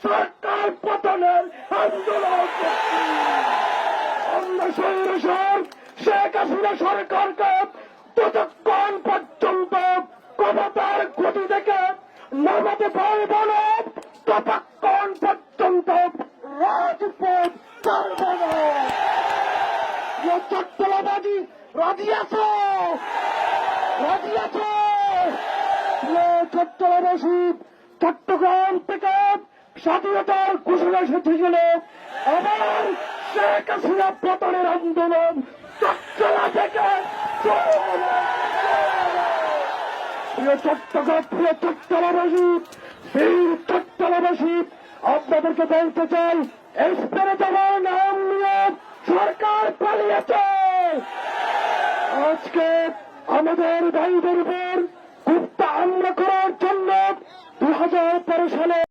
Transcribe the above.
সরকার পতনের আন্দোলন আমরা সৈন্যসর শেখ হাসিনা সরকারকে ততক্ষণ পর্যন্ত ক্ষমতার গতি থেকে নামাতে পারব না, ততক্ষণ পর্যন্ত রাজপথ ছাড়ব না। চট্টলাবাজি রাজি আছো? রাজি আছো? চট্টলাবাসী চট্টগ্রাম থেকে স্বাধীনতার ঘোষণা এসেছিল, আবার শেখ হাসিনা পতনের আন্দোলন চট্টলা থেকে প্রিয় চট্টলাবাসী, বীর চট্টলাবাসী, আপনাদেরকে বলতে চাই, এসপেরে যাওয়ার নাম নিয়ে সরকার পালিয়েছে। আজকে আমাদের ভাইদের উপর গুপ্ত হামলা করার জন্য 2013 সালে